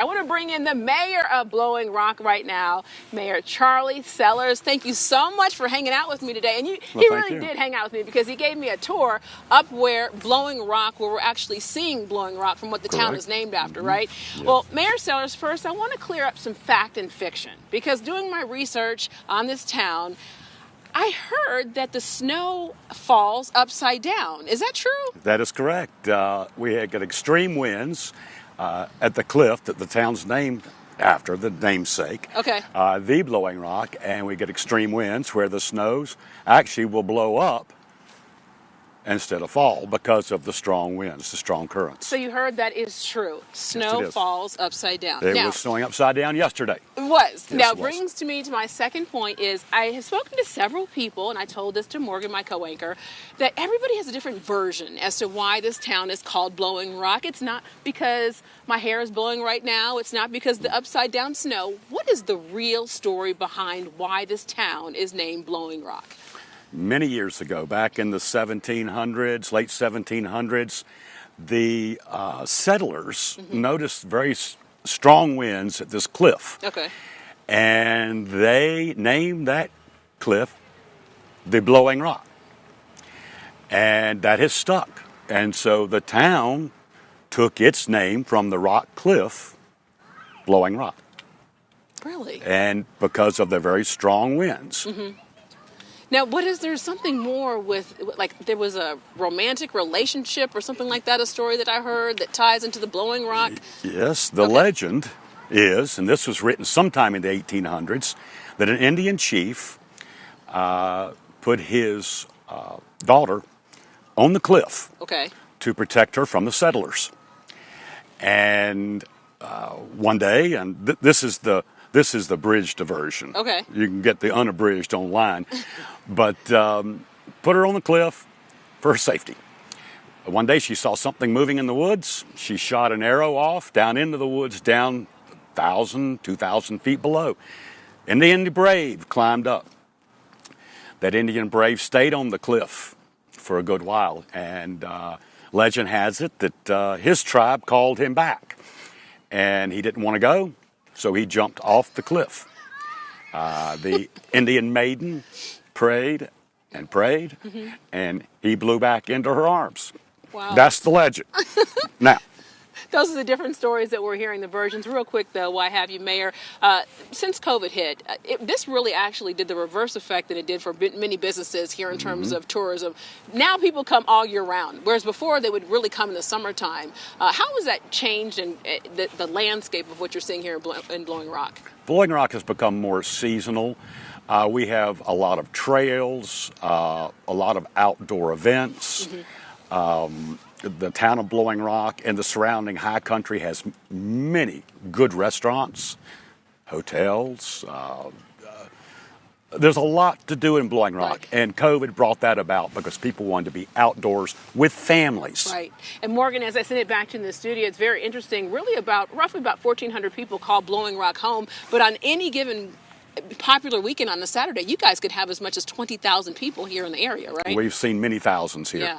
I want to bring in the mayor of Blowing Rock right now, Mayor Charlie Sellers. Thank you so much for hanging out with me today. And he really did hang out with me because he gave me a tour up where Blowing Rock, where we're actually seeing Blowing Rock from what the town is named after, right? Yes. Well, Mayor Sellers, first, I want to clear up some fact and fiction because doing my research on this town, I heard that the snow falls upside down. Is that true? That is correct. We had got extreme winds at the cliff that the town's named after, the namesake, Okay. the Blowing Rock, and we get extreme winds where the snows actually will blow up instead of fall because of the strong winds, the strong currents. So you heard that is true. Snow is. falls upside down. It Now, was snowing upside down yesterday. it was. Yes, Now, it was. brings me to my second point is I have spoken to several people, and I told this to Morgan, my co-anchor, that everybody has a different version as to why this town is called Blowing Rock. It's not because my hair is blowing right now. It's not because the upside down snow. What is the real story behind why this town is named Blowing Rock? Many years ago, back in the 1700s, late 1700s, the settlers noticed very strong winds at this cliff. Okay. And they named that cliff the Blowing Rock. And that has stuck. And so the town took its name from the rock cliff, Blowing Rock. Really? And because of the very strong winds. Now, there's something more with, like, there was a romantic relationship or something like that, a story that I heard that ties into the Blowing Rock? Yes, the legend is, and this was written sometime in the 1800s, that an Indian chief put his daughter on the cliff Okay. to protect her from the settlers. And one day, and this is the bridged version. Okay. You can get the unabridged online, but put her on the cliff for her safety. One day she saw something moving in the woods. She shot an arrow off down into the woods, down 1,000, 2,000 feet below. And the Indian brave climbed up. That Indian brave stayed on the cliff for a good while, and legend has it that his tribe called him back, and he didn't want to go, so he jumped off the cliff. The Indian maiden prayed and prayed, and he blew back into her arms. Wow. That's the legend. Now, Those are the different stories that we're hearing, the versions. Real quick, though, why have you, Mayor? Since COVID hit, this really actually did the reverse effect that it did for many businesses here in terms of tourism. Now people come all year round, whereas before they would really come in the summertime. How has that changed in the landscape of what you're seeing here in Blowing Rock? Blowing Rock has become more seasonal. We have a lot of trails, a lot of outdoor events. The town of Blowing Rock and the surrounding high country has many good restaurants, hotels. There's a lot to do in Blowing Rock, Right. and COVID brought that about because people wanted to be outdoors with families. Right. And Morgan, as I send it back to you in the studio, it's very interesting. Roughly about 1,400 people call Blowing Rock home, but on any given popular weekend on a Saturday, you guys could have as much as 20,000 people here in the area, right? We've seen many thousands here. Yeah.